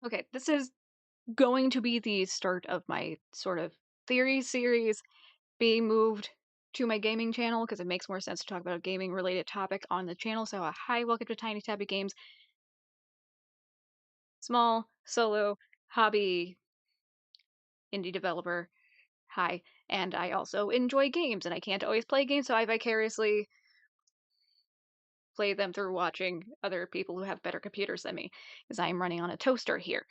Okay, this is going to be the start of my sort of theory series being moved to my gaming channel because it makes more sense to talk about a gaming related topic on the channel. So, hi, welcome to Tiny Tabby Games, small, solo, hobby, indie developer. Hi, and I also enjoy games, and I can't always play games, so I vicariously play them through watching other people who have better computers than me, because I am running on a toaster here.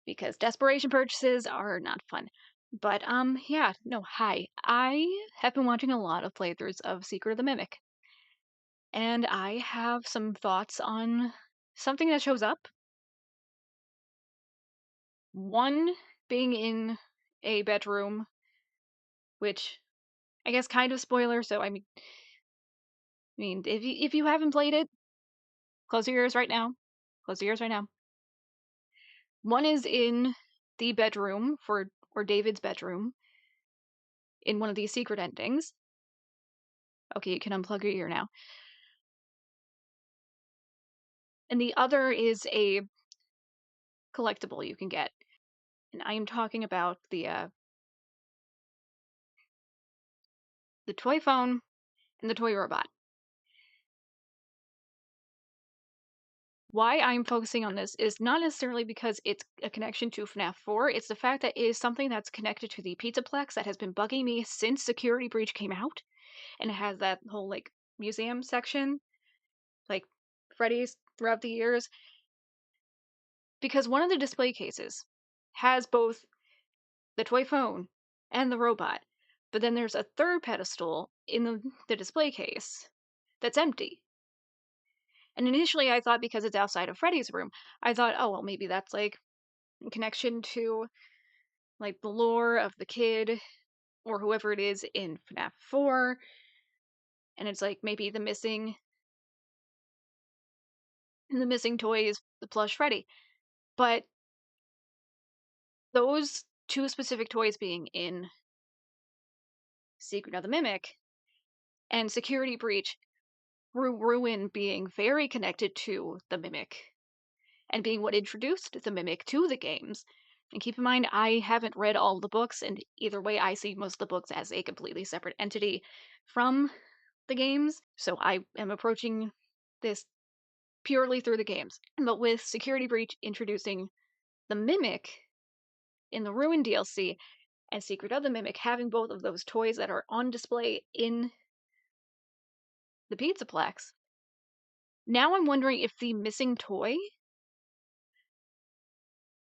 Because desperation purchases are not fun. But yeah, no, hi. I have been watching a lot of playthroughs of Secret of the Mimic, and I have some thoughts on something that shows up. One being in a bedroom, which I guess kind of spoiler, so I mean if you haven't played it, close your ears right now. Close your ears right now. One is in the bedroom for or David's bedroom in one of these secret endings. Okay, you can unplug your ear now. And the other is a collectible you can get. And I am talking about the toy phone and the toy robot. Why I'm focusing on this is not necessarily because it's a connection to FNAF 4, it's the fact that it is something that's connected to the pizzaplex that has been bugging me since Security Breach came out. And it has that whole like museum section, like Freddy's throughout the years. Because one of the display cases has both the toy phone and the robot. But then there's a third pedestal in the display case that's empty. And initially I thought because it's outside of Freddy's room, I thought, oh, well, maybe that's like in connection to like the lore of the kid or whoever it is in FNAF 4. And it's like maybe the missing toy is the plush Freddy. But those two specific toys being in Secret of the Mimic and Security Breach through Ruin being very connected to the Mimic and being what introduced the Mimic to the games. And keep in mind, I haven't read all the books, and either way, I see most of the books as a completely separate entity from the games. So I am approaching this purely through the games. But with Security Breach introducing the Mimic in the Ruin DLC and Secret of the Mimic having both of those toys that are on display in the Pizzaplex, now I'm wondering if the missing toy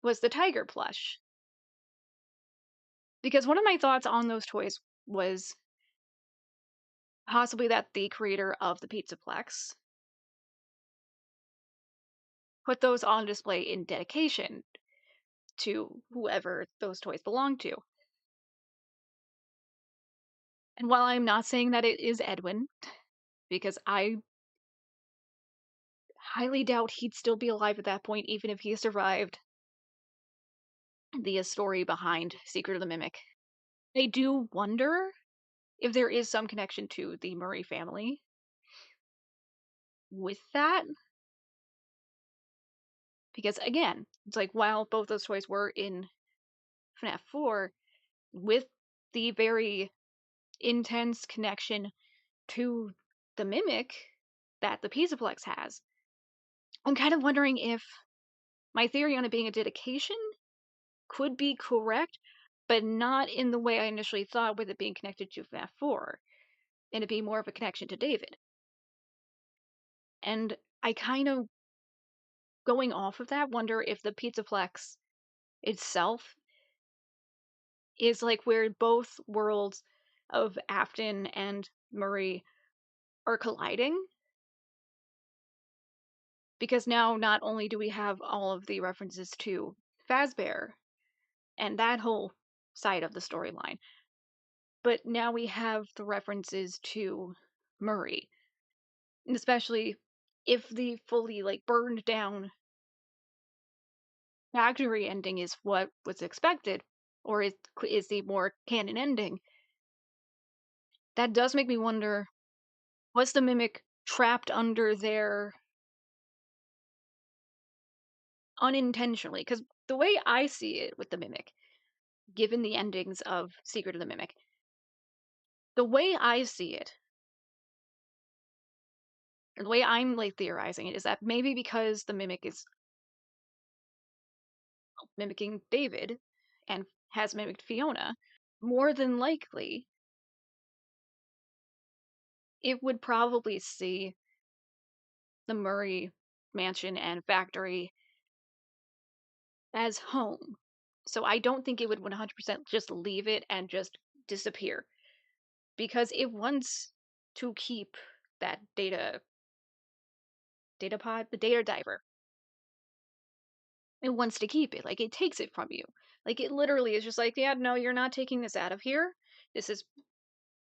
was the tiger plush. Because one of my thoughts on those toys was possibly that the creator of the Pizzaplex put those on display in dedication to whoever those toys belong to. And while I'm not saying that it is Edwin, because I highly doubt he'd still be alive at that point, even if he survived the story behind Secret of the Mimic, I do wonder if there is some connection to the Murray family with that. Because again, it's like while both those toys were in FNAF 4, with the very intense connection to the Mimic that the Pizzaplex has, I'm kind of wondering if my theory on it being a dedication could be correct, but not in the way I initially thought, with it being connected to FNAF 4, and it being more of a connection to David. And I kind of, going off of that, wonder if the Pizzaplex itself is like where both worlds of Afton and Murray are colliding. Because now not only do we have all of the references to Fazbear and that whole side of the storyline, but now we have the references to Murray. And especially if the fully like burned down factory ending is what was expected, or is the more canon ending, that does make me wonder, was the Mimic trapped under their unintentionally, because the way I see it with the Mimic, given the endings of Secret of the Mimic, the way I see it, or the way I'm like theorizing it, is that maybe because the Mimic is mimicking David and has mimicked Fiona, more than likely it would probably see the Murray mansion and factory as home. So I don't think it would 100% just leave it and just disappear because it wants to keep that data pod, the data diver. It wants to keep it. Like it takes it from you. Like it literally is just like, yeah, no, you're not taking this out of here. This is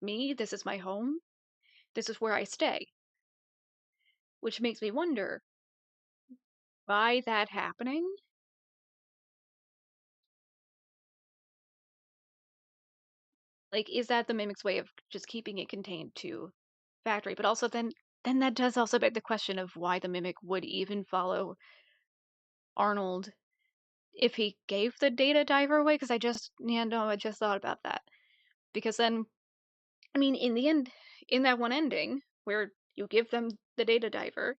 me. This is my home. This is where I stay. Which makes me wonder, by that happening, like, is that the Mimic's way of just keeping it contained to Factory? But also then that does also beg the question of why the Mimic would even follow Arnold if he gave the data diver away. Because I just thought about that. Because then, I mean, in the end, in that one ending where you give them the data diver,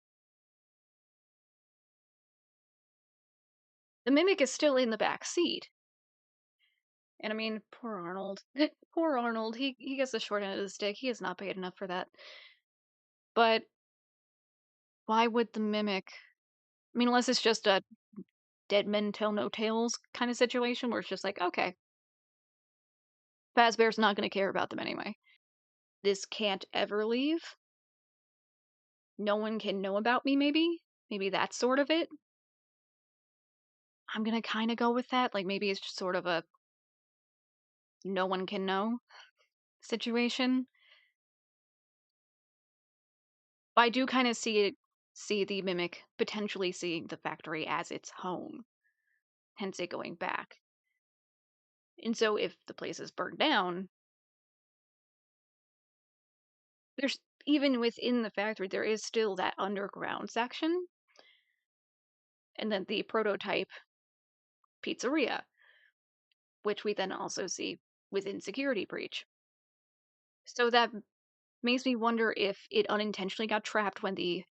the Mimic is still in the back seat. And I mean, poor Arnold. Poor Arnold. He gets the short end of the stick. He is not paid enough for that. But why would the Mimic? I mean, unless it's just a dead men tell no tales kind of situation where it's just like, okay, Fazbear's not going to care about them anyway. This can't ever leave. No one can know about me, maybe. Maybe that's sort of it. I'm going to kind of go with that. Like, maybe it's just sort of a no one can know situation. But I do kind of see the Mimic potentially seeing the factory as its home, hence it going back. And so if the place is burned down, there's even within the factory, there is still that underground section, and then the prototype pizzeria, which we then also see within Security Breach. So that makes me wonder if it unintentionally got trapped when the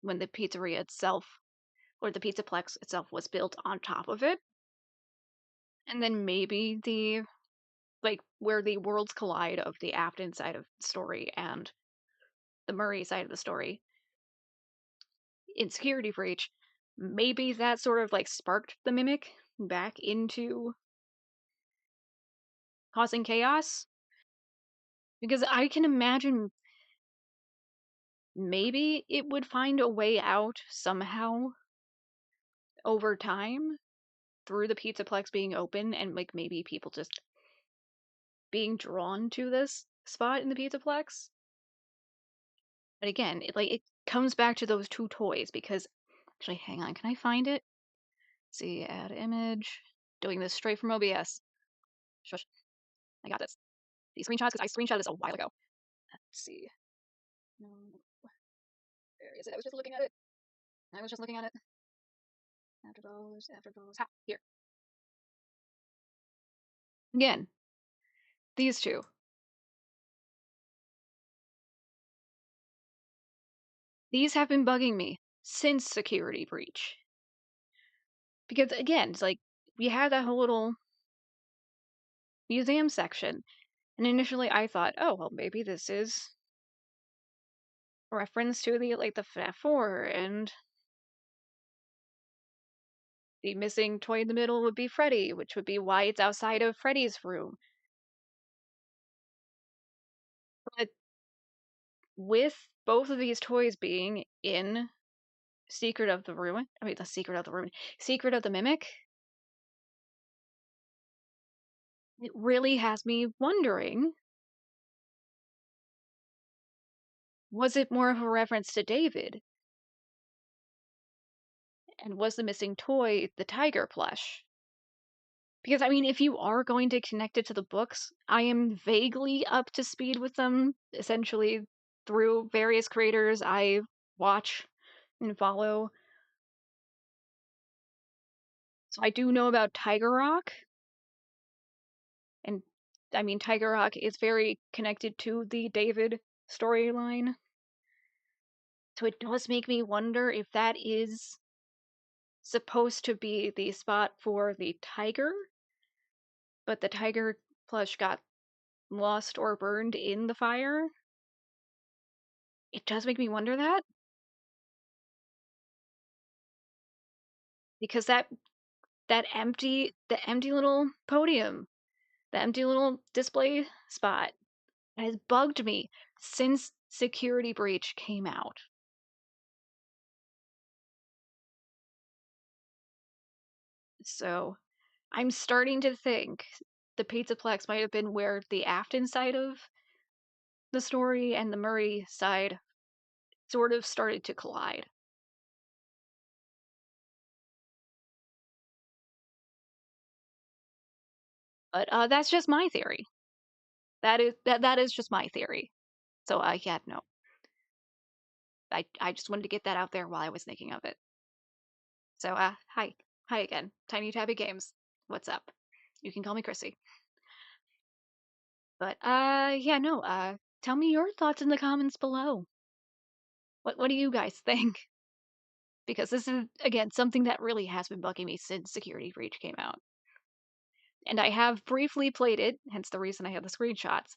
pizzeria itself or the pizzaplex itself was built on top of it. And then maybe the like where the worlds collide of the Afton side of the story and the Murray side of the story in Security Breach, maybe that sort of like sparked the Mimic back into causing chaos. Because I can imagine maybe it would find a way out somehow over time through the pizzaplex being open and like maybe people just being drawn to this spot in the pizzaplex. But again, it comes back to those two toys because actually hang on, can I find it? Let's see, add image. Doing this straight from OBS. Shush. I got this. These screenshots because I screenshotted this a while ago. Let's see. No, where is it? I was just looking at it. I was just looking at it. After those. Ha, here. Again, these two. These have been bugging me since Security Breach. Because again, it's like we had that whole little museum section, and initially I thought, oh well, maybe this is a reference to the FNAF 4, and the missing toy in the middle would be Freddy, which would be why it's outside of Freddy's room. But with both of these toys being in Secret of the Ruin, I mean, the Secret of the Ruin, Secret of the Mimic, it really has me wondering, was it more of a reference to David? And was the missing toy the tiger plush? Because, I mean, if you are going to connect it to the books, I am vaguely up to speed with them, essentially through various creators I watch and follow. So I do know about Tiger Rock, and I mean, Tiger Rock is very connected to the David storyline. So it does make me wonder if that is supposed to be the spot for the tiger, but the tiger plush got lost or burned in the fire. It does make me wonder that, because the empty little podium, the empty little display spot has bugged me since Security Breach came out. So I'm starting to think the Pizzaplex might have been where the Afton side of the story and the Murray side sort of started to collide. But that's just my theory. That is just my theory. So yeah, no. I just wanted to get that out there while I was thinking of it. So hi again, Tiny Tabby Games. What's up? You can call me Chrissy. But yeah, no. Tell me your thoughts in the comments below. What do you guys think? Because this is again something that really has been bugging me since Security Breach came out. And I have briefly played it, hence the reason I have the screenshots.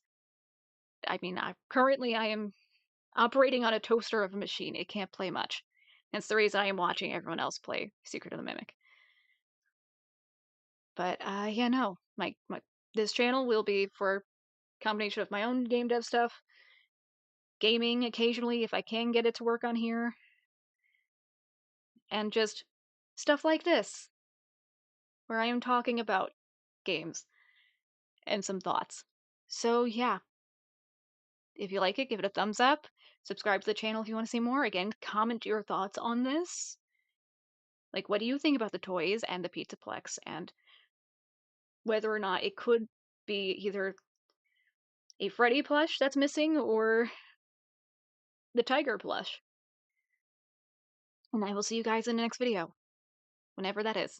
I mean, currently I am operating on a toaster of a machine. It can't play much. Hence the reason I am watching everyone else play Secret of the Mimic. But yeah, no. My this channel will be for a combination of my own game dev stuff, gaming occasionally if I can get it to work on here, and just stuff like this, where I am talking about games and some thoughts. So yeah, if you like it, give it a thumbs up. Subscribe to the channel if you want to see more. Again, comment your thoughts on this. Like, what do you think about the toys and the Pizzaplex, and whether or not it could be either a Freddy plush that's missing or the tiger plush? And I will see you guys in the next video, whenever that is.